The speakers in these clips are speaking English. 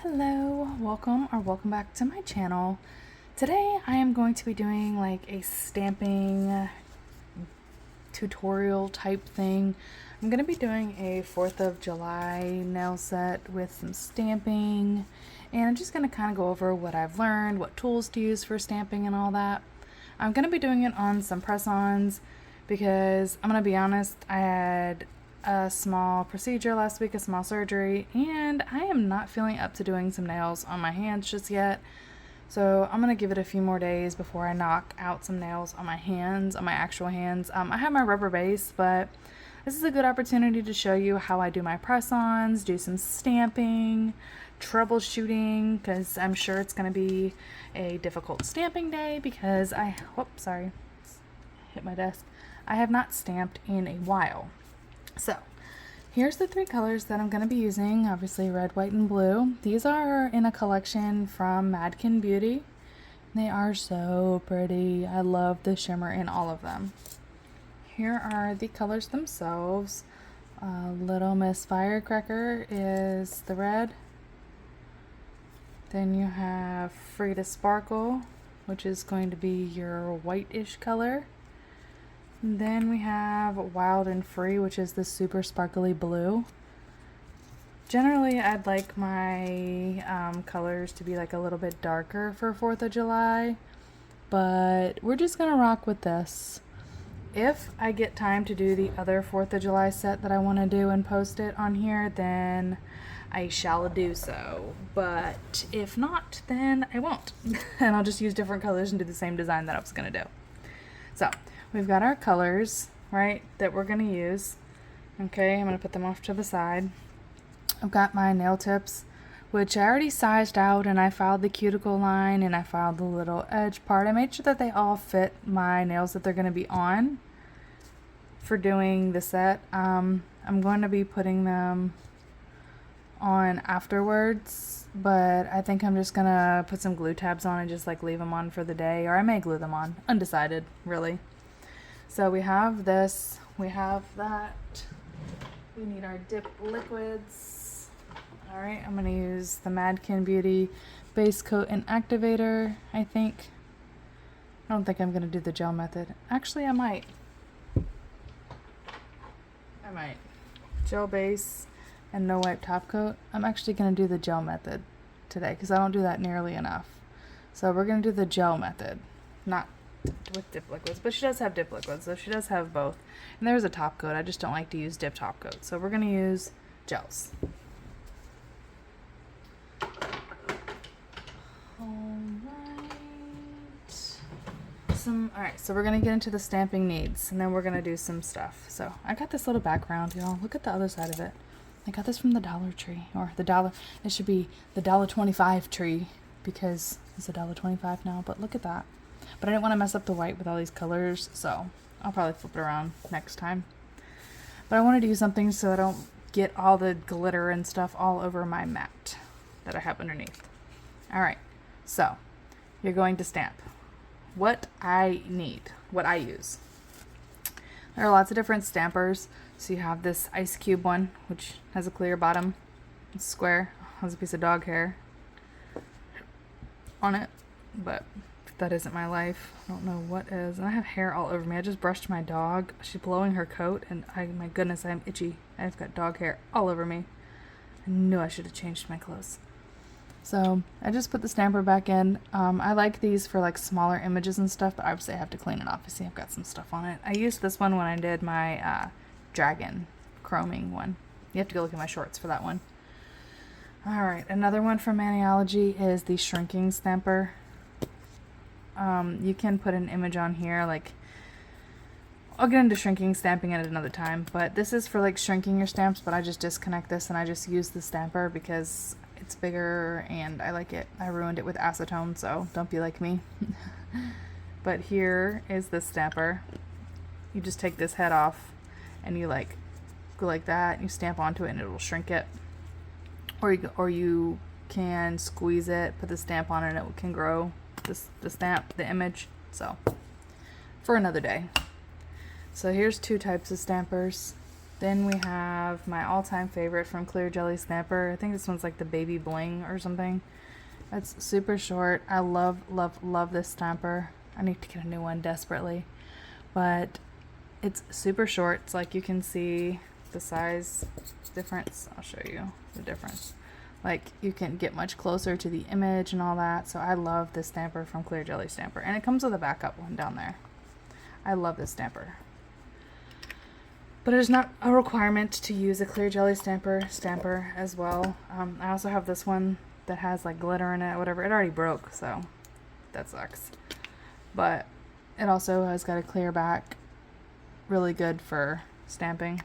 Hello, welcome back to my channel. Today I am going to be doing like a stamping tutorial type thing. I'm going to be doing a 4th of July nail set with some stamping, and I'm just going to kind of go over what I've learned, what tools to use for stamping and all that. I'm going to be doing it on some press-ons because I'm going to be honest, I had a small procedure last week, a small surgery, and I am not feeling up to doing some nails on my hands just yet. So I'm going to give it a few more days before I knock out some nails on my hands, on my actual hands. I have my rubber base, but this is a good opportunity to show you how I do my press-ons, do some stamping, troubleshooting, because I'm sure it's going to be a difficult stamping day because whoops, sorry, hit my desk. I have not stamped in a while. So here's the 3 colors that I'm going to be using, obviously red, white, and blue. These are in a collection from MadKin Beauty. They are so pretty. I love the shimmer in all of them. Here are the colors themselves. Little Miss Firecracker is the red. Then you have Free to Sparkle, which is going to be your whitish color. Then we have Wild and Free, which is the super sparkly blue. Generally, I'd like my colors to be like a little bit darker for 4th of July, but we're just gonna rock with this. If I get time to do the other 4th of July set that I want to do and post it on here, then I shall do so. But if not, then I won't. And I'll just use different colors and do the same design that I was gonna do. So we've got our colors, right, that we're going to use. Okay, I'm going to put them off to the side. I've got my nail tips, which I already sized out, and I filed the cuticle line, and I filed the little edge part. I made sure that they all fit my nails that they're going to be on for doing the set. I'm going to be putting them on afterwards, but I think I'm just going to put some glue tabs on and just like leave them on for the day, or I may glue them on. Undecided, really. So we have this, we have that, we need our dip liquids. Alright, I'm going to use the MadKin Beauty Base Coat and Activator, I think. I don't think I'm going to do the gel method. Actually, I might. Gel base and no wipe top coat. I'm actually going to do the gel method today because I don't do that nearly enough. So we're going to do the gel method, not with dip liquids, but she does have dip liquids, so she does have both. And there's a top coat. I just don't like to use dip top coat, so we're going to use gels. Alright, so we're going to get into the stamping needs, and then we're going to do some stuff. So I got this little background, y'all. Look at the other side of it. I got this from the Dollar Tree, or the dollar, it should be the $1.25 tree, because it's $1.25 now, but look at that. But I didn't want to mess up the white with all these colors, so I'll probably flip it around next time. But I wanted to use something so I don't get all the glitter and stuff all over my mat that I have underneath. Alright, so you're going to stamp. What I need, what I use. There are lots of different stampers. So you have this ice cube one, which has a clear bottom. It's square, has a piece of dog hair on it, but that isn't my life. I don't know what is. And I have hair all over me. I just brushed my dog. She's blowing her coat, and my goodness, I'm itchy. I've got dog hair all over me. I knew I should have changed my clothes. So I just put the stamper back in. I like these for like smaller images and stuff, but obviously I have to clean it off. You see, I've got some stuff on it. I used this one when I did my dragon chroming one. You have to go look at my shorts for that one. Alright, another one from Maniology is the shrinking stamper. You can put an image on here, like, I'll get into shrinking stamping at another time, but this is for like shrinking your stamps, but I just disconnect this and I just use the stamper because it's bigger and I like it. I ruined it with acetone, so don't be like me. But here is the stamper. You just take this head off and you like go like that and you stamp onto it and it'll shrink it. Or you can squeeze it, put the stamp on it, and it can grow the stamp, the image. So for another day. So here's 2 types of stampers. Then we have my all-time favorite from Clear Jelly Stamper. I think this one's like the Baby Bling or something. It's super short. I love, love, love this stamper. I need to get a new one desperately. But it's super short. It's like you can see the size difference. I'll show you the difference. Like you can get much closer to the image and all that. So I love this stamper from Clear Jelly Stamper. And it comes with a backup one down there. I love this stamper. But it is not a requirement to use a Clear Jelly stamper as well. I also have this one that has like glitter in it, whatever. It already broke, so that sucks. But it also has got a clear back, really good for stamping.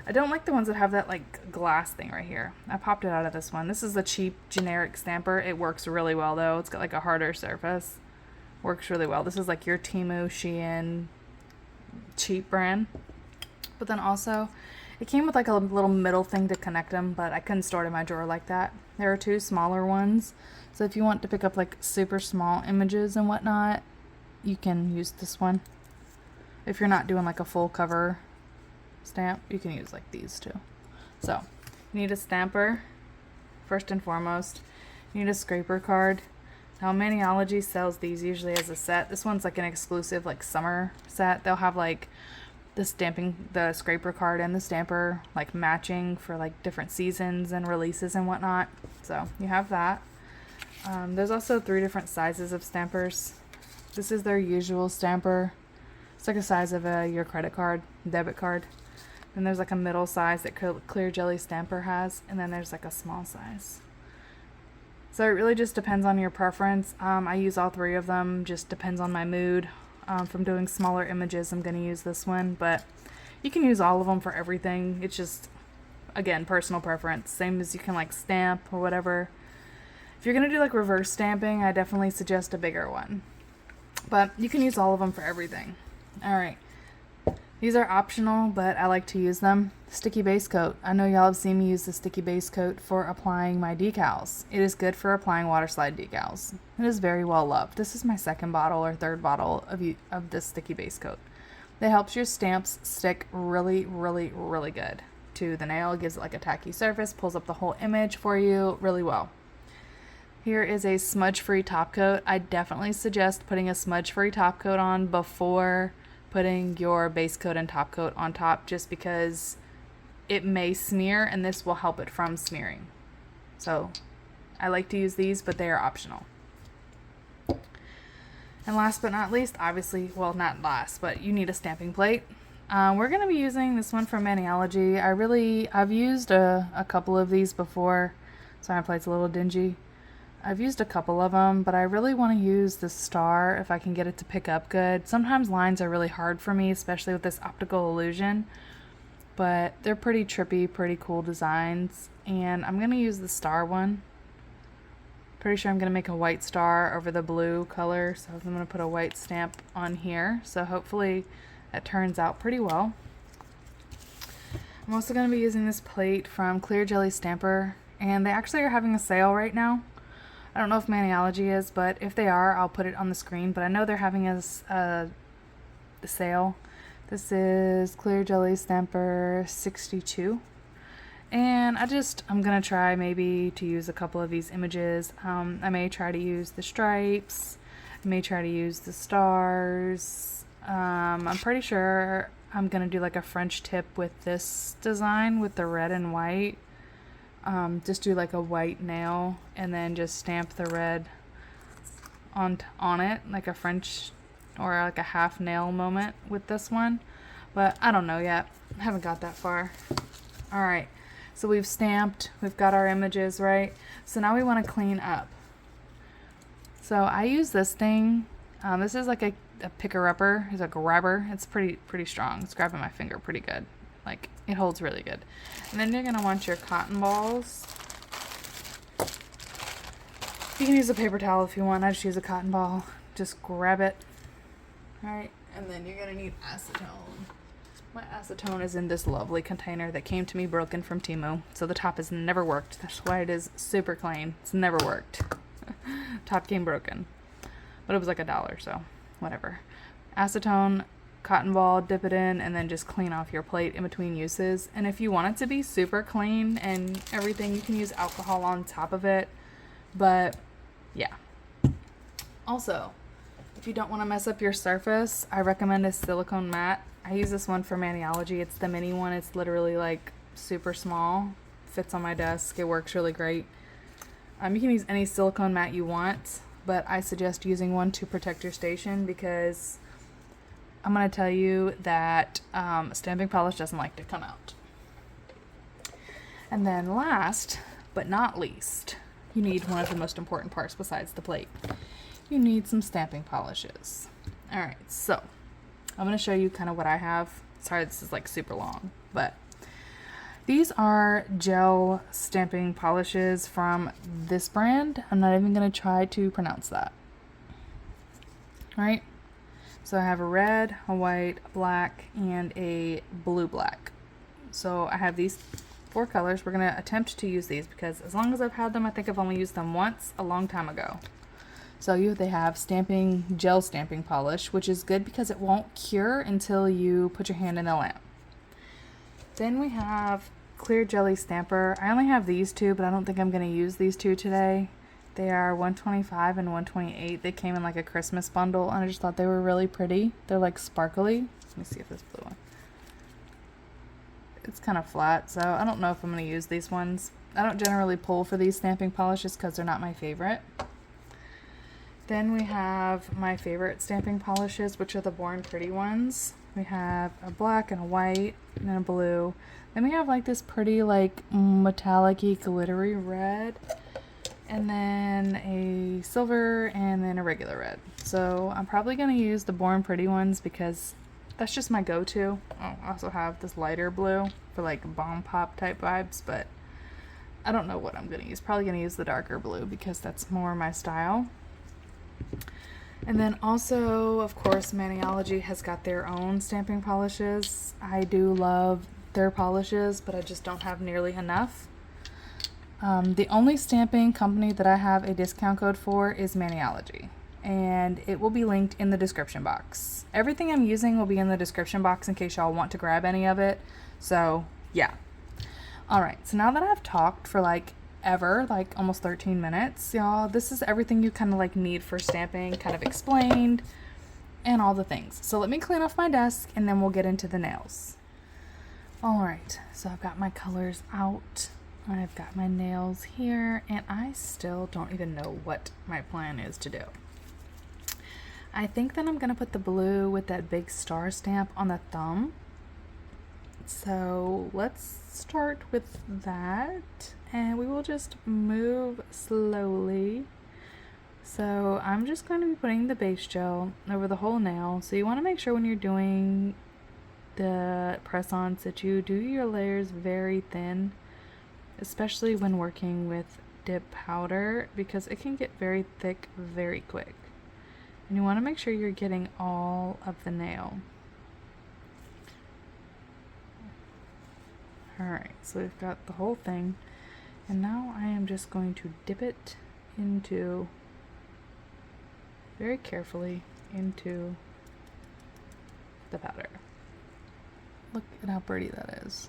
I don't like the ones that have that like glass thing right here. I popped it out of this one. This is a cheap generic stamper. It works really well though. It's got like a harder surface. Works really well. This is like your Temu, Shein, cheap brand. But then also, it came with like a little middle thing to connect them, but I couldn't store it in my drawer like that. There are two smaller ones. So if you want to pick up like super small images and whatnot, you can use this one. If you're not doing like a full cover stamp, you can use like these two. So you need a stamper first and foremost. You need a scraper card. Now Maniology sells these usually as a set. This one's like an exclusive like summer set. They'll have like the scraper card and the stamper like matching for like different seasons and releases and whatnot. So you have that. There's also 3 different sizes of stampers. This is their usual stamper. It's like the size of your credit card, debit card. Then there's like a middle size that Clear Jelly Stamper has, and then there's like a small size. So it really just depends on your preference. I use all 3 of them, just depends on my mood. If I'm doing smaller images, I'm going to use this one, but you can use all of them for everything. It's just, again, personal preference. Same as you can like stamp or whatever. If you're going to do like reverse stamping, I definitely suggest a bigger one. But you can use all of them for everything. Alright. These are optional, but I like to use them. Sticky base coat. I know y'all have seen me use the sticky base coat for applying my decals. It is good for applying water slide decals. It is very well loved. This is my 2nd bottle or 3rd bottle of this sticky base coat. It helps your stamps stick really, really, really good to the nail. It gives it like a tacky surface, pulls up the whole image for you really well. Here is a smudge-free top coat. I definitely suggest putting a smudge-free top coat on before putting your base coat and top coat on top, just because it may smear and this will help it from smearing. So I like to use these, but they are optional. And last but not least, obviously, well, not last, but you need a stamping plate. We're going to be using this one from Maniology. I've used a couple of these before. Sorry, my plate's a little dingy. I've used a couple of them, but I really want to use the star if I can get it to pick up good. Sometimes lines are really hard for me, especially with this optical illusion, but they're pretty trippy, pretty cool designs, and I'm going to use the star one. Pretty sure I'm going to make a white star over the blue color, so I'm going to put a white stamp on here, so hopefully that turns out pretty well. I'm also going to be using this plate from Clear Jelly Stamper, and they actually are having a sale right now. I don't know if Maniology is, but if they are, I'll put it on the screen. But I know they're having a sale. This is Clear Jelly Stamper 62. And I'm going to try maybe to use a couple of these images. I may try to use the stripes. I may try to use the stars. I'm pretty sure I'm going to do like a French tip with this design with the red and white. Just do like a white nail and then just stamp the red on it, like a French or like a half nail moment with this one. But I don't know yet. I haven't got that far. Alright, so we've stamped, we've got our images, right? So now we want to clean up. So I use this thing. This is like a picker-upper. It's like a grabber. It's pretty strong. It's grabbing my finger pretty good. Like, it holds really good. And then you're going to want your cotton balls. You can use a paper towel if you want. I just use a cotton ball. Just grab it. Alright, and then you're going to need acetone. My acetone is in this lovely container that came to me broken from Temu. So the top has never worked. That's why it is super clean. It's never worked. Top came broken. But it was like $1, so whatever. Acetone cotton ball, dip it in, and then just clean off your plate in between uses. And if you want it to be super clean and everything, you can use alcohol on top of it. But yeah. Also, if you don't want to mess up your surface, I recommend a silicone mat. I use this one for Maniology. It's the mini one. It's literally like super small. Fits on my desk. It works really great. You can use any silicone mat you want, but I suggest using one to protect your station because I'm going to tell you that stamping polish doesn't like to come out. And then last but not least, you need one of the most important parts besides the plate. You need some stamping polishes. Alright, so I'm going to show you kind of what I have. Sorry, this is like super long, but these are gel stamping polishes from this brand. I'm not even going to try to pronounce that. Alright, so I have a red, a white, a black, and a blue-black. So I have these 4 colors. We're going to attempt to use these because as long as I've had them, I think I've only used them once a long time ago. So they have gel stamping polish, which is good because it won't cure until you put your hand in the lamp. Then we have clear jelly stamper. I only have these 2, but I don't think I'm going to use these 2 today. They are $125 and $128. They came in like a Christmas bundle, and I just thought they were really pretty. They're like sparkly. Let me see if this blue one. It's kind of flat, so I don't know if I'm going to use these ones. I don't generally pull for these stamping polishes because they're not my favorite. Then we have my favorite stamping polishes, which are the Born Pretty ones. We have a black and a white and a blue. Then we have like this pretty like metallic-y glittery red. And then a silver and then a regular red. So I'm probably going to use the Born Pretty ones because that's just my go-to. I also have this lighter blue for like bomb pop type vibes, but I don't know what I'm going to use. Probably going to use the darker blue because that's more my style. And then also, of course, Maniology has got their own stamping polishes. I do love their polishes, but I just don't have nearly enough. The only stamping company that I have a discount code for is Maniology, and it will be linked in the description box. Everything I'm using will be in the description box in case y'all want to grab any of it. So, yeah. Alright, so now that I've talked for like almost 13 minutes, y'all, this is everything you kind of like need for stamping, kind of explained, and all the things. So let me clean off my desk and then we'll get into the nails. Alright, so I've got my colors out, I've got my nails here, and I still don't even know what my plan is to do. I think that I'm gonna put the blue with that big star stamp on the thumb. So let's start with that. And we will just move slowly. So I'm just going to be putting the base gel over the whole nail. So you want to make sure when you're doing the press-ons that you do your layers very thin, especially when working with dip powder, because it can get very thick very quick. And you want to make sure you're getting all of the nail. Alright, so we've got the whole thing. And now I am just going to dip it into, very carefully, into the powder. Look at how pretty that is.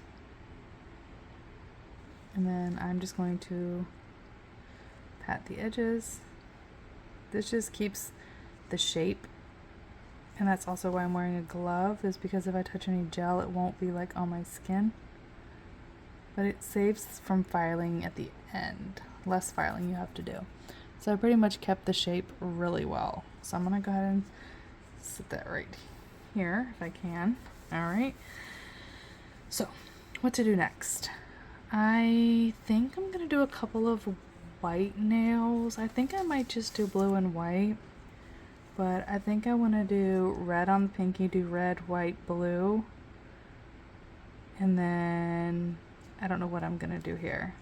And then I'm just going to pat the edges. This just keeps the shape. And that's also why I'm wearing a glove, is because if I touch any gel, it won't be like on my skin. But it saves from filing at the end. Less filing you have to do. So I pretty much kept the shape really well. So I'm going to go ahead and set that right here if I can. Alright. So, what to do next? I think I'm going to do a couple of white nails. I think I might just do blue and white. But I think I want to do red on the pinky, do red, white, blue. And then I don't know what I'm gonna do here.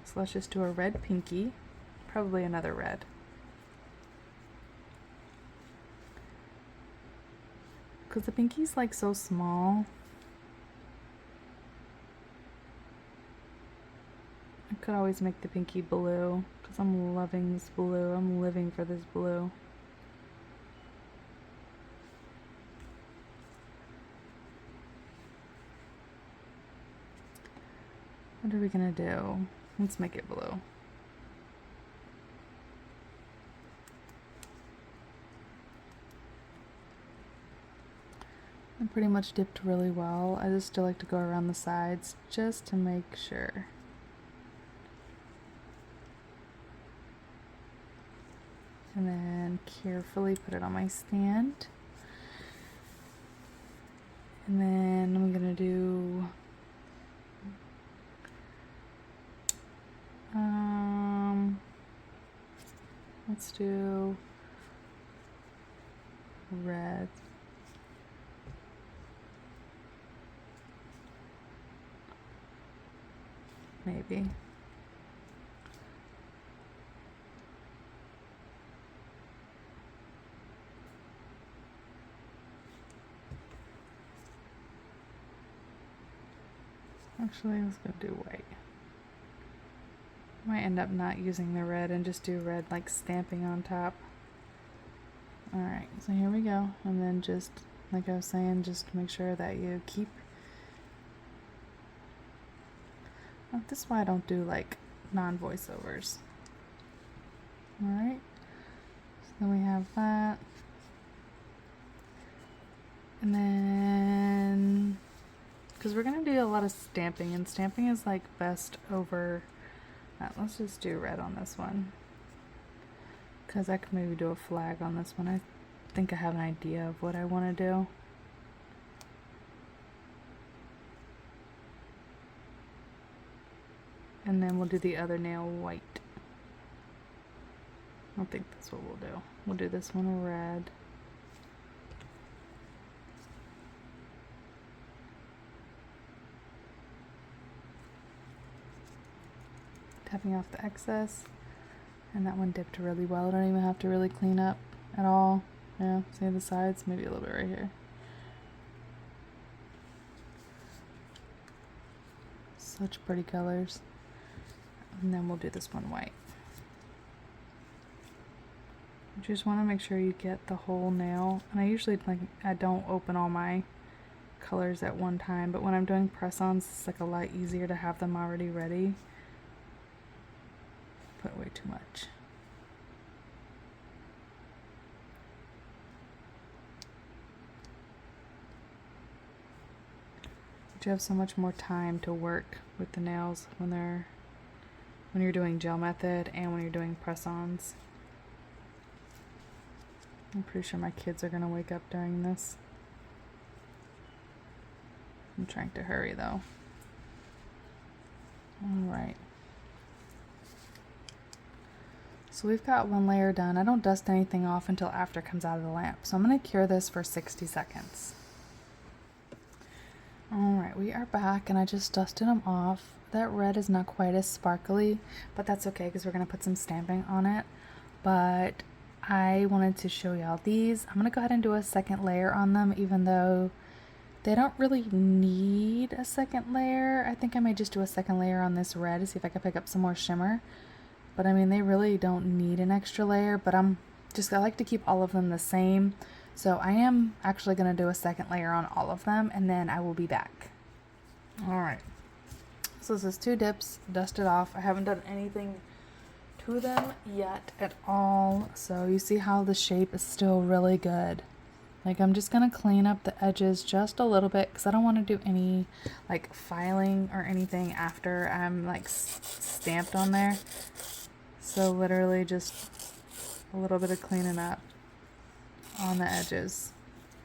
So let's just do a red pinky, probably another red. Because the pinky's like so small. I could always make the pinky blue, because I'm loving this blue. I'm living for this blue. What are we gonna do? Let's make it blue. I pretty much dipped really well. I just still like to go around the sides just to make sure. And then carefully put it on my stand. And then I'm gonna do let's do red. Maybe. Actually, let's go do white. Might end up not using the red and just do red like stamping on top. Alright, so here we go. And then just, like I was saying, just make sure that you keep... Oh, this is why I don't do like non-voiceovers. Alright, so then we have that. And then... because we're going to do a lot of stamping, and stamping is like best over... let's just do red on this one. Because I could maybe do a flag on this one. I think I have an idea of what I want to do. And then we'll do the other nail white. I think that's what we'll do. We'll do this one red. Tapping off the excess, and that one dipped really well. I don't even have to really clean up at all. Yeah, see the sides, maybe a little bit right here. Such pretty colors. And then we'll do this one white. You just want to make sure you get the whole nail, and I usually I don't open all my colors at one time, but when I'm doing press-ons, it's like a lot easier to have them already ready. Put way too much. But you have so much more time to work with the nails when you're doing gel method and when you're doing press-ons. I'm pretty sure my kids are gonna wake up during this. I'm trying to hurry though. Alright. So we've got one layer done. I don't dust anything off until after it comes out of the lamp. So I'm going to cure this for 60 seconds. Alright, we are back and I just dusted them off. That red is not quite as sparkly, but that's okay because we're going to put some stamping on it. But I wanted to show y'all these. I'm going to go ahead and do a second layer on them, even though they don't really need a second layer. I think I may just do a second layer on this red to see if I can pick up some more shimmer. But I mean, they really don't need an extra layer, but I like to keep all of them the same. So I am actually going to do a second layer on all of them, and then I will be back. Alright, so this is 2 dips, dusted off. I haven't done anything to them yet at all. So you see how the shape is still really good. Like, I'm just going to clean up the edges just a little bit because I don't want to do any like filing or anything after I'm like stamped on there. So literally just a little bit of cleaning up on the edges.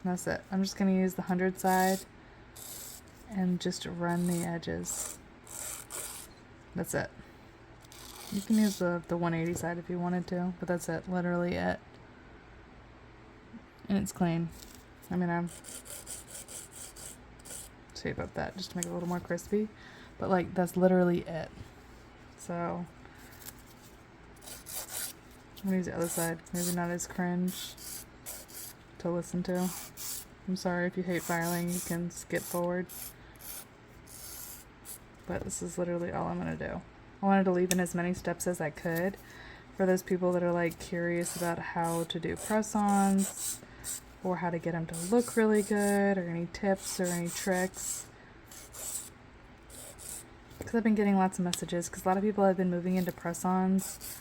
That's it. I'm just going to use the 100 side and just run the edges. That's it. You can use the 180 side if you wanted to, but that's it. Literally it. And it's clean. I mean, I'm shape up that just to make it a little more crispy, but like that's literally it. So I'm gonna use the other side. Maybe not as cringe to listen to. I'm sorry if you hate filing, you can skip forward. But this is literally all I'm gonna do. I wanted to leave in as many steps as I could for those people that are like curious about how to do press-ons or how to get them to look really good, or any tips or any tricks. Because because I've been getting lots of messages, because a lot of people have been moving into press-ons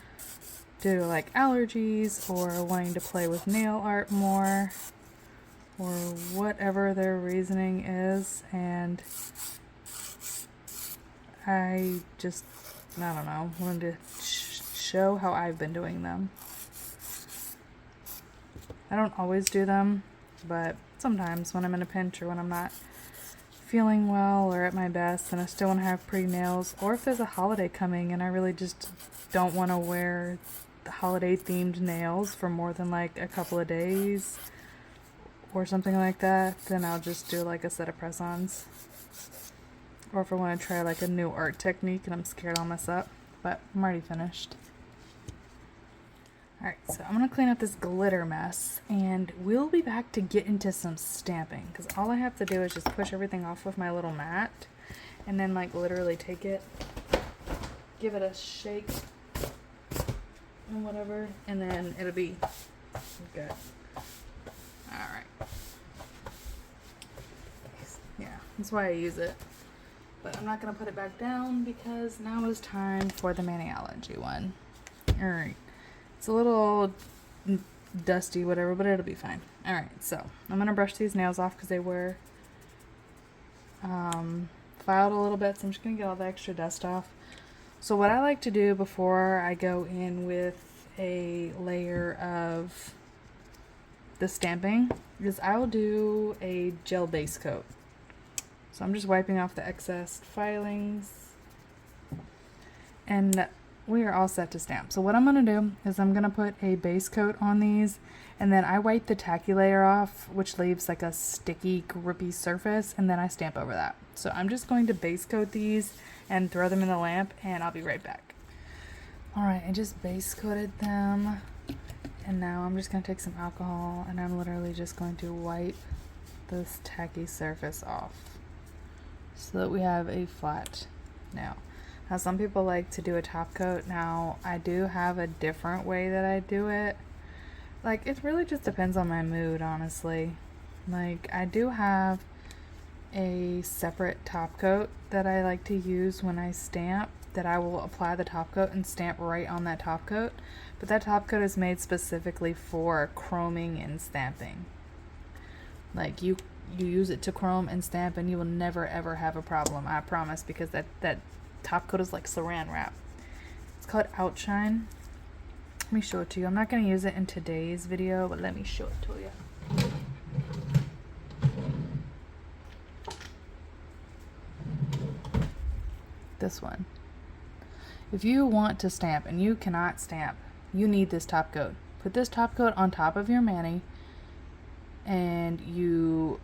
due to like allergies or wanting to play with nail art more or whatever their reasoning is, and I don't know, wanted to show how I've been doing them. I don't always do them, but sometimes when I'm in a pinch or when I'm not feeling well or at my best and I still want to have pretty nails, or if there's a holiday coming and I really just don't want to wear the holiday themed nails for more than like a couple of days or something like that, then I'll just do like a set of press-ons. Or if I want to try like a new art technique and I'm scared I'll mess up, but I'm already finished. Alright, so I'm going to clean up this glitter mess, and we'll be back to get into some stamping, because all I have to do is just push everything off with my little mat, and then like literally take it, give it a shake, and whatever, and then it'll be good. Alright. Yeah, that's why I use it. But I'm not going to put it back down, because now is time for the Maniology one. Alright. It's a little dusty, whatever, but it'll be fine. Alright, so I'm going to brush these nails off because they were filed a little bit, so I'm just going to get all the extra dust off. So what I like to do before I go in with a layer of the stamping is I'll do a gel base coat. So I'm just wiping off the excess filings, and we are all set to stamp. So what I'm going to do is I'm going to put a base coat on these, and then I wipe the tacky layer off, which leaves like a sticky, grippy surface, and then I stamp over that. So I'm just going to base coat these and throw them in the lamp, and I'll be right back. Alright, I just base coated them, and now I'm just going to take some alcohol, and I'm literally just going to wipe this tacky surface off so that we have a flat nail. Now some people like to do a top coat. Now I do have a different way that I do it. Like, it really just depends on my mood, honestly. Like, I do have a separate top coat that I like to use when I stamp, that I will apply the top coat and stamp right on that top coat. But that top coat is made specifically for chroming and stamping. Like, you use it to chrome and stamp and you will never ever have a problem, I promise, because that top coat is like saran wrap. It's called Outshine. Let me show it to you. I'm not going to use it in today's video, but let me show it to you. This one. If you want to stamp and you cannot stamp, you need this top coat. Put this top coat on top of your mani and you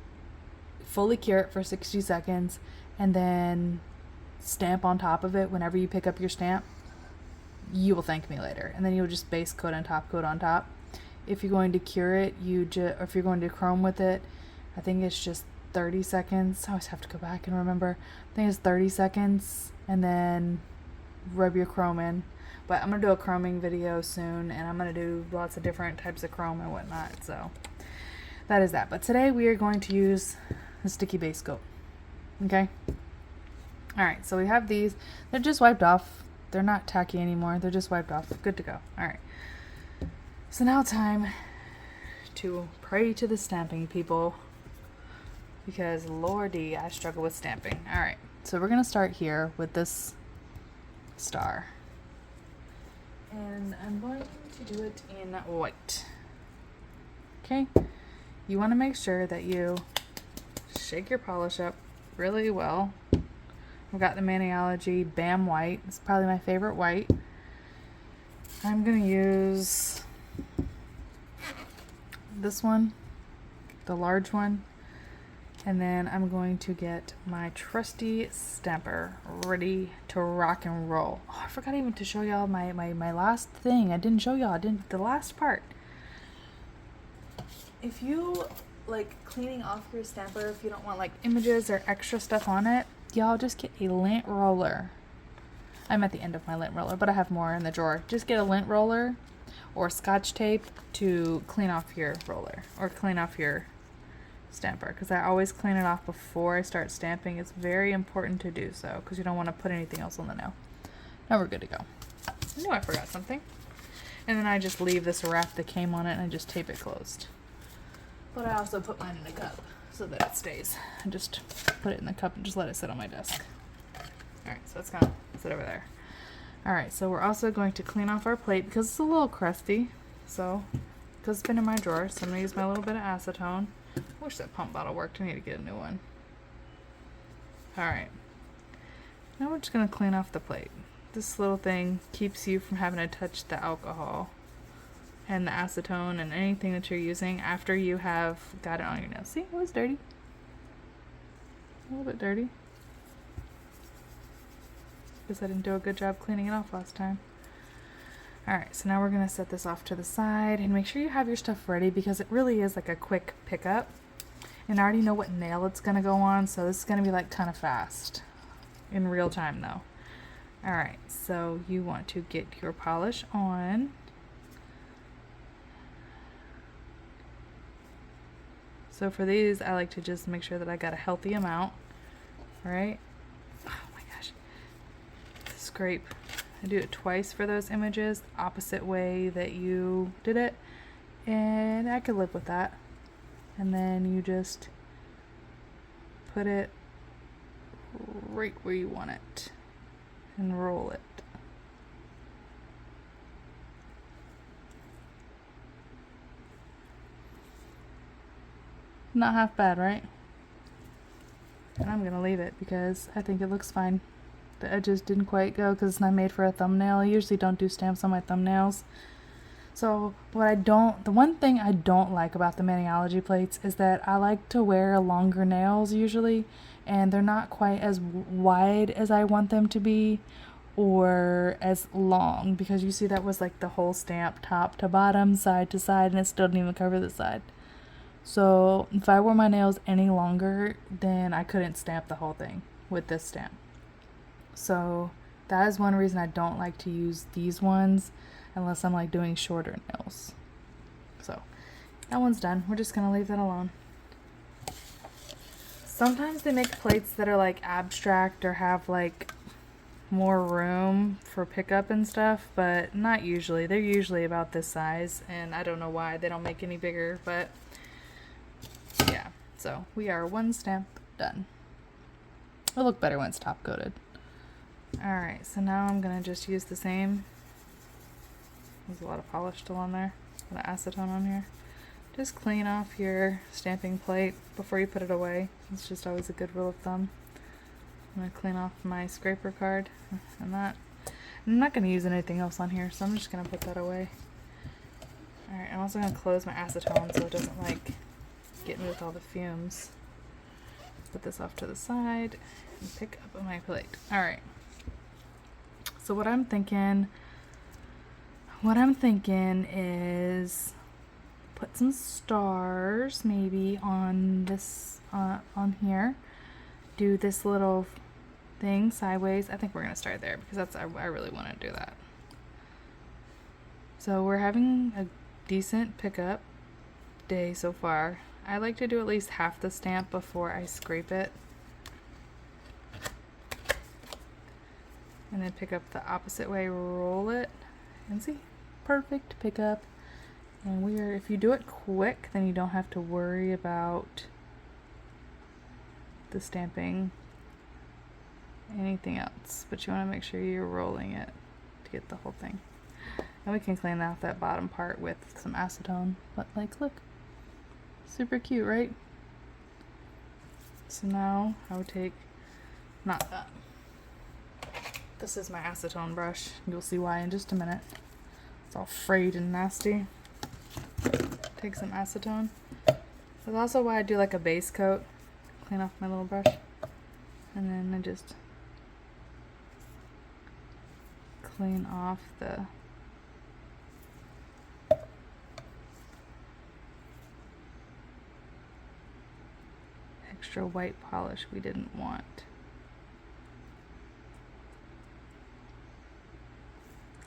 fully cure it for 60 seconds and then stamp on top of it whenever you pick up your stamp. You will thank me later. And then you'll just base coat and top coat on top. If you're going to cure it, or if you're going to chrome with it, I think it's just 30 seconds. I always have to go back and remember. I think it's 30 seconds and then rub your chrome in. But I'm going to do a chroming video soon, and I'm going to do lots of different types of chrome and whatnot. So that is that. But today we are going to use the sticky base coat. Okay? Alright, so we have these. They're just wiped off. They're not tacky anymore. They're just wiped off. Good to go. Alright. So now time to pray to the stamping people, because lordy, I struggle with stamping. Alright, so we're going to start here with this star. And I'm going to do it in white. Okay? You want to make sure that you shake your polish up really well. I've got the Maniology Bam White. It's probably my favorite white. I'm going to use this one, the large one, and then I'm going to get my trusty stamper ready to rock and roll. Oh, I forgot even to show y'all my last thing. I didn't show y'all. The last part. If you like cleaning off your stamper, if you don't want like images or extra stuff on it, y'all just get a lint roller. I'm at the end of my lint roller, but I have more in the drawer. Just get a lint roller or scotch tape to clean off your roller or clean off your stamper, because I always clean it off before I start stamping. It's very important to do so because you don't want to put anything else on the nail. Now we're good to go. I knew I forgot something. And then I just leave this wrap that came on it and I just tape it closed. But I also put mine in a cup so that it stays. I just put it in the cup and just let it sit on my desk. Alright, so it's gonna sit over there. Alright, so we're also going to clean off our plate because it's a little crusty. So, because it's been in my drawer, so I'm going to use my little bit of acetone. I wish that pump bottle worked. I need to get a new one. Alright. Now we're just going to clean off the plate. This little thing keeps you from having to touch the alcohol and the acetone and anything that you're using after you have got it on your nail. See, it was dirty. A little bit dirty. Guess I didn't do a good job cleaning it off last time. Alright, so now we're going to set this off to the side and make sure you have your stuff ready because it really is like a quick pickup. And I already know what nail it's going to go on, so this is going to be like kind of fast. In real time though. Alright, so you want to get your polish on. So for these, I like to just make sure that I got a healthy amount. Alright. Oh my gosh. Scrape. I do it twice for those images, the opposite way that you did it. And I could live with that. And then you just put it right where you want it. And roll it. Not half bad, right? And I'm gonna leave it because I think it looks fine. The edges didn't quite go because it's not made for a thumbnail. I usually don't do stamps on my thumbnails. So the one thing I don't like about the Maniology plates is that I like to wear longer nails usually, and they're not quite as wide as I want them to be or as long, because you see that was like the whole stamp top to bottom, side to side, and it still didn't even cover the side. So if I wore my nails any longer, then I couldn't stamp the whole thing with this stamp. So that is one reason I don't like to use these ones unless I'm like doing shorter nails. So that one's done. We're just gonna leave that alone. Sometimes they make plates that are like abstract or have like more room for pickup and stuff, but not usually. They're usually about this size, and I don't know why they don't make any bigger, but yeah. So we are one stamp done. It'll look better when it's top coated. Alright, so now I'm gonna just use the same. There's a lot of polish still on there, a lot of acetone on here. Just clean off your stamping plate before you put it away. It's just always a good rule of thumb. I'm going to clean off my scraper card and that. I'm not going to use anything else on here, so I'm just going to put that away. Alright, I'm also going to close my acetone so it doesn't like get me with all the fumes. Put this off to the side and pick up my plate. Alright. So what I'm thinking is put some stars maybe on this on here. Do this little thing sideways. I think we're gonna start there because I really want to do that. So we're having a decent pickup day so far. I like to do at least half the stamp before I scrape it, and then pick up the opposite way, roll it, and see, perfect pickup. And if you do it quick, then you don't have to worry about the stamping anything else, but you want to make sure you're rolling it to get the whole thing. And we can clean out that bottom part with some acetone, but like, look, super cute, right? So now I would take, not that, this is my acetone brush. You'll see why in just a minute. It's all frayed and nasty. Take some acetone. That's also why I do like a base coat. Clean off my little brush, and then I just clean off the extra white polish we didn't want.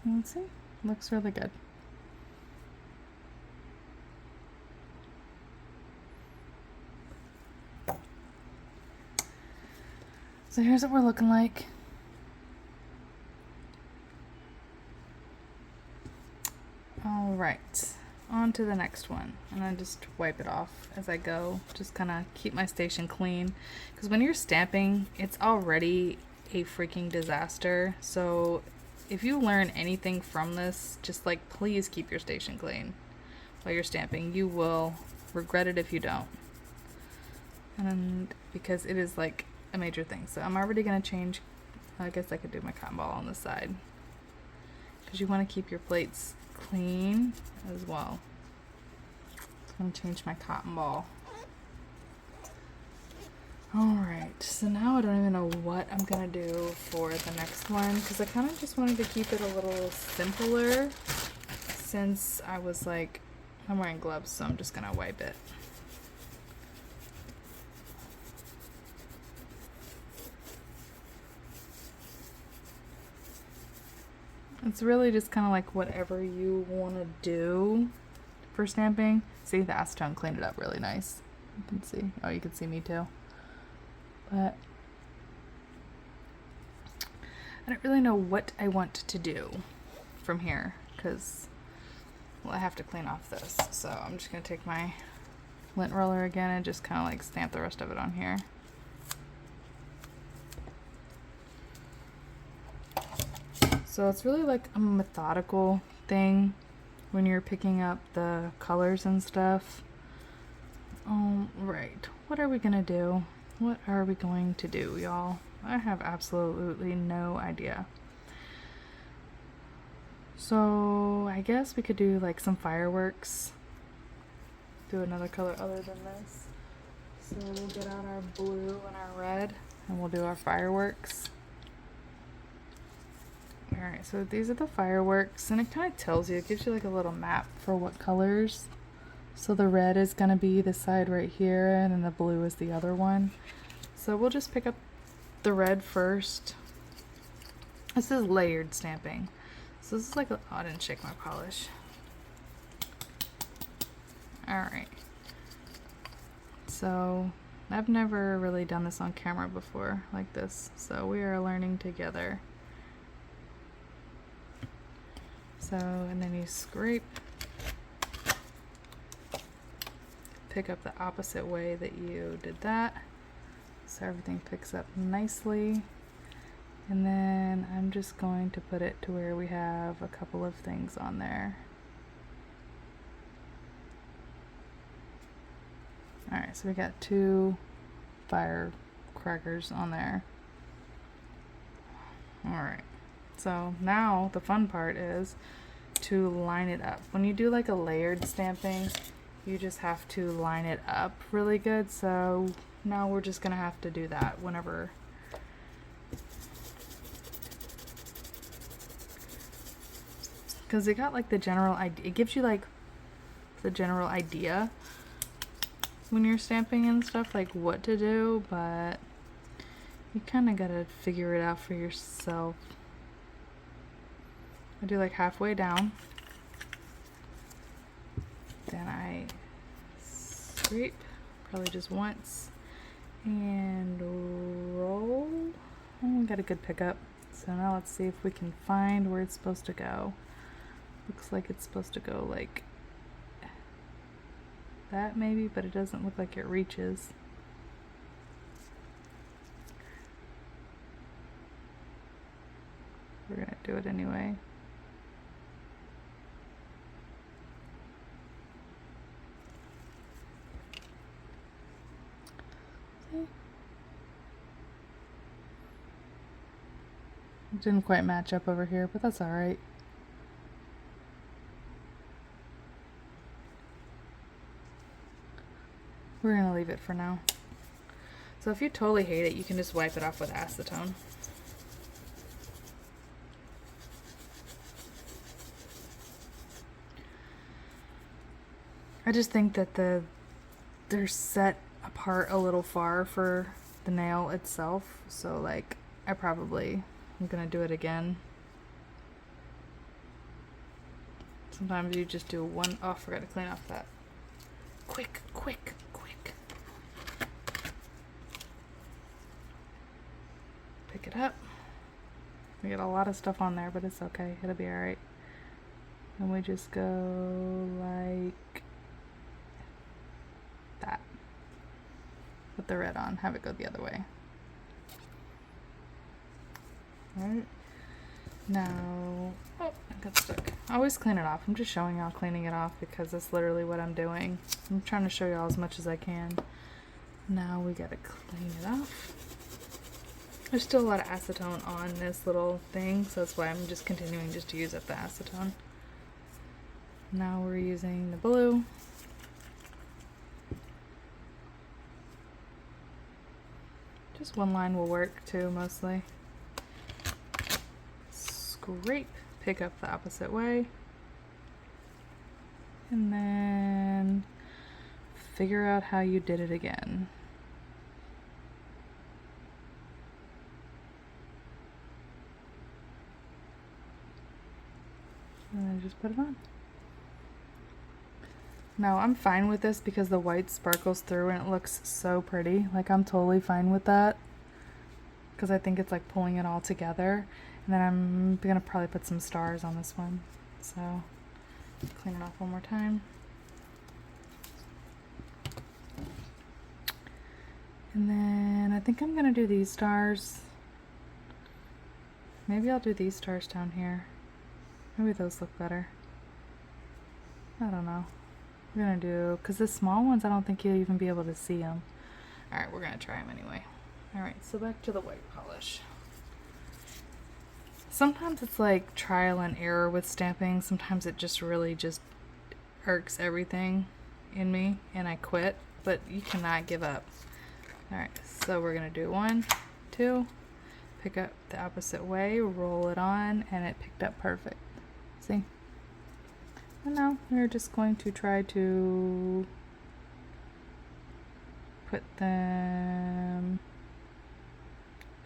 Let's see, looks really good. So here's what we're looking like. All right, on to the next one. And I just wipe it off as I go. Just kind of keep my station clean. Because when you're stamping, it's already a freaking disaster. So if you learn anything from this, just like please keep your station clean while you're stamping. You will regret it if you don't. And because it is like a major thing. So I'm already going to change. I guess I could do my cotton ball on the side. Because you want to keep your plates clean as well. I'm going to change my cotton ball. Alright, so now I don't even know what I'm going to do for the next one. Because I kind of just wanted to keep it a little simpler. Since I was like, I'm wearing gloves, so I'm just going to wipe it. It's really just kind of like whatever you want to do for stamping. See, the acetone cleaned it up really nice. You can see. Oh, you can see me too. But I don't really know what I want to do from here because, well, I have to clean off this. So I'm just going to take my lint roller again and just kind of like stamp the rest of it on here. So it's really like a methodical thing when you're picking up the colors and stuff. Right. What are we gonna do? What are we going to do, y'all? I have absolutely no idea. So I guess we could do like some fireworks. Do another color other than this. So we'll get out our blue and our red and we'll do our fireworks. Alright, so these are the fireworks, and it kind of tells you, it gives you like a little map for what colors. So the red is going to be the side right here, and then the blue is the other one. So we'll just pick up the red first. This is layered stamping. So this is like, oh, I didn't shake my polish. Alright. So I've never really done this on camera before like this, so we are learning together. So, and then you scrape, pick up the opposite way that you did that, so everything picks up nicely. And then I'm just going to put it to where we have a couple of things on there. Alright, so we got 2 firecrackers on there. Alright, so now the fun part is to line it up. When you do like a layered stamping, you just have to line it up really good. So now we're just gonna have to do that whenever. Because it got like the general idea, it gives you like the general idea when you're stamping and stuff, like what to do, but you kind of gotta figure it out for yourself. I do like halfway down, then I scrape, probably just once, and roll. Oh, got a good pickup. So now let's see if we can find where it's supposed to go. Looks like it's supposed to go like that maybe, but it doesn't look like it reaches. We're gonna do it anyway. It didn't quite match up over here, but that's alright. We're gonna leave it for now. So if you totally hate it, you can just wipe it off with acetone. I just think that they're set apart a little far for the nail itself, so like I'm gonna do it again. Sometimes you just do one. Oh, I forgot to clean off that. Quick, quick, quick. pick it up. We got a lot of stuff on there, but it's okay. It'll be alright. And we just go like that. Put the red on, have it go the other way. Alright. Now, oh, I got stuck. I always clean it off. I'm just showing y'all cleaning it off because that's literally what I'm doing. I'm trying to show y'all as much as I can. Now we gotta clean it off. There's still a lot of acetone on this little thing, so that's why I'm just continuing just to use up the acetone. Now we're using the blue. Just one line will work too, mostly. Scrape, pick up the opposite way. And then figure out how you did it again. And then just put it on. Now I'm fine with this because the white sparkles through and it looks so pretty. Like I'm totally fine with that because I think it's like pulling it all together. And then I'm gonna probably put some stars on this one. So clean it off one more time. And then I think I'm gonna do these stars. Maybe I'll do these stars down here. Maybe those look better. I don't know. We're gonna do, because the small ones I don't think you'll even be able to see them. Alright, we're gonna try them anyway. Alright, so back to the white polish. Sometimes it's like trial and error with stamping. Sometimes it just really just irks everything in me and I quit, but you cannot give up. Alright, so we're gonna do 1, 2, pick up the opposite way, roll it on, and it picked up perfect. See? And now we're just going to try to put them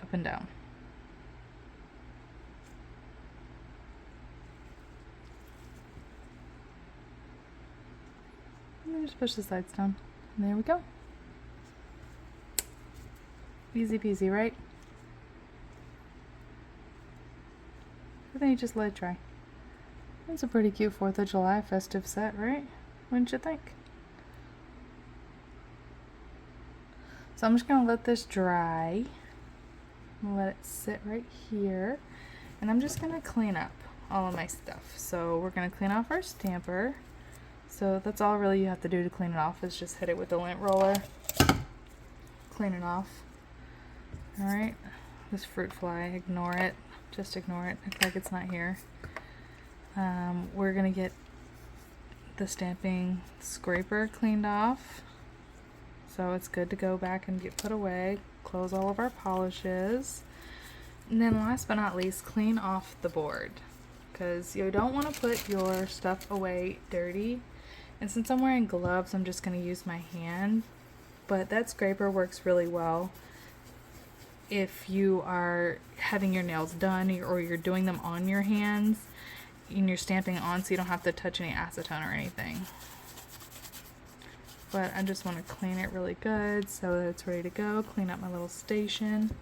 up and down. And then just push the sides down. And there we go. Easy peasy, right? But then you just let it dry. It's a pretty cute 4th of July festive set, right? Wouldn't you think? So I'm just gonna let this dry. Let it sit right here. And I'm just gonna clean up all of my stuff. So we're gonna clean off our stamper. So that's all really you have to do to clean it off is just hit it with the lint roller. Clean it off. Alright. This fruit fly, ignore it. Just ignore it. Act like it's not here. We're gonna get the stamping scraper cleaned off. So it's good to go back and get put away. Close all of our polishes. And then last but not least, clean off the board. Because you don't want to put your stuff away dirty. And since I'm wearing gloves, I'm just going to use my hand. But that scraper works really well if you are having your nails done or you're doing them on your hands and you're stamping on so you don't have to touch any acetone or anything. But I just want to clean it really good so that it's ready to go. Clean up my little station.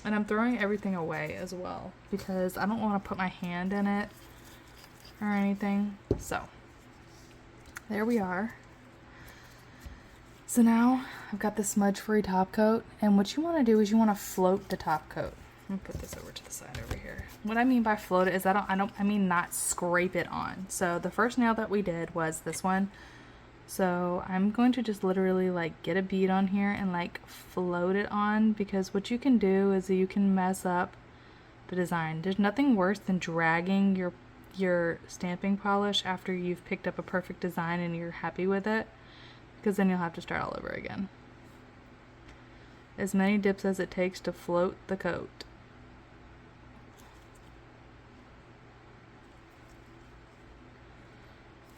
And I'm throwing everything away as well because I don't want to put my hand in it or anything. So there we are. So now I've got the smudge free top coat, and what you want to do is you want to float the top coat. I'm gonna put this over to the side over here. What I mean by float it is I mean not scrape it on. So the first nail that we did was this one. So I'm going to just literally like get a bead on here and like float it on, because what you can do is you can mess up the design. There's nothing worse than dragging your stamping polish after you've picked up a perfect design and you're happy with it, because then you'll have to start all over again. As many dips as it takes to float the coat.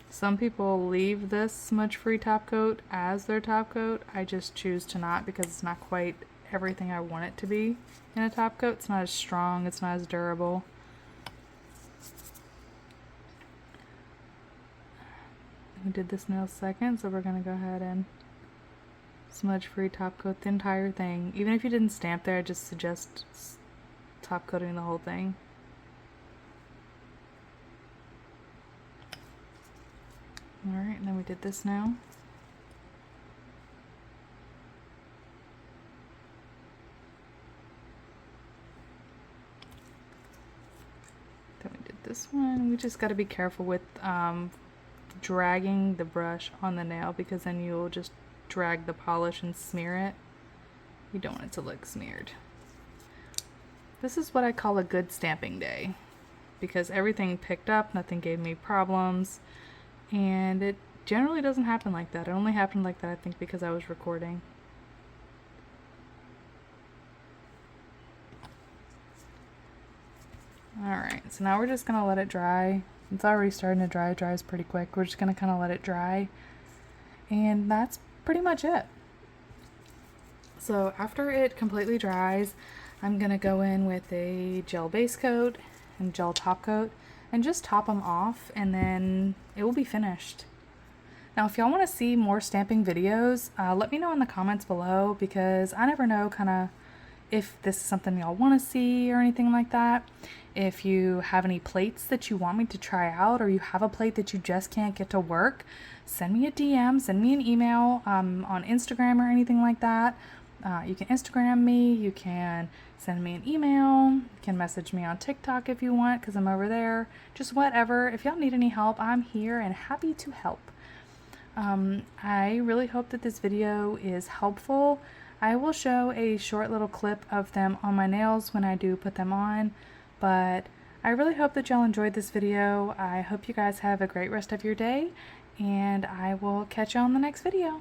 Some people leave this smudge-free top coat as their top coat. I just choose to not, because it's not quite everything I want it to be in a top coat. It's not as strong, it's not as durable. We did this nail second, so we're going to go ahead and smudge free top coat the entire thing. Even if you didn't stamp there, I just suggest top coating the whole thing. Alright, and then we did this now. Then we did this one. We just got to be careful with dragging the brush on the nail, because then you'll just drag the polish and smear it. You don't want it to look smeared. This is what I call a good stamping day, because everything picked up, nothing gave me problems, and it generally doesn't happen like that. It only happened like that, I think, because I was recording. Alright, so now we're just gonna let it dry. It's already starting to dry. It dries pretty quick. We're just gonna kind of let it dry, and that's pretty much it. So after it completely dries, I'm gonna go in with a gel base coat and gel top coat and just top them off, and then it will be finished. Now if y'all want to see more stamping videos, let me know in the comments below, because I never know kind of if this is something y'all want to see or anything like that. If you have any plates that you want me to try out, or you have a plate that you just can't get to work, send me a DM, send me an email on Instagram or anything like that. You can Instagram me, you can send me an email, you can message me on TikTok if you want, because I'm over there. Just whatever. If y'all need any help, I'm here and happy to help. I really hope that this video is helpful. I will show a short little clip of them on my nails when I do put them on, but I really hope that y'all enjoyed this video. I hope you guys have a great rest of your day, and I will catch you on the next video.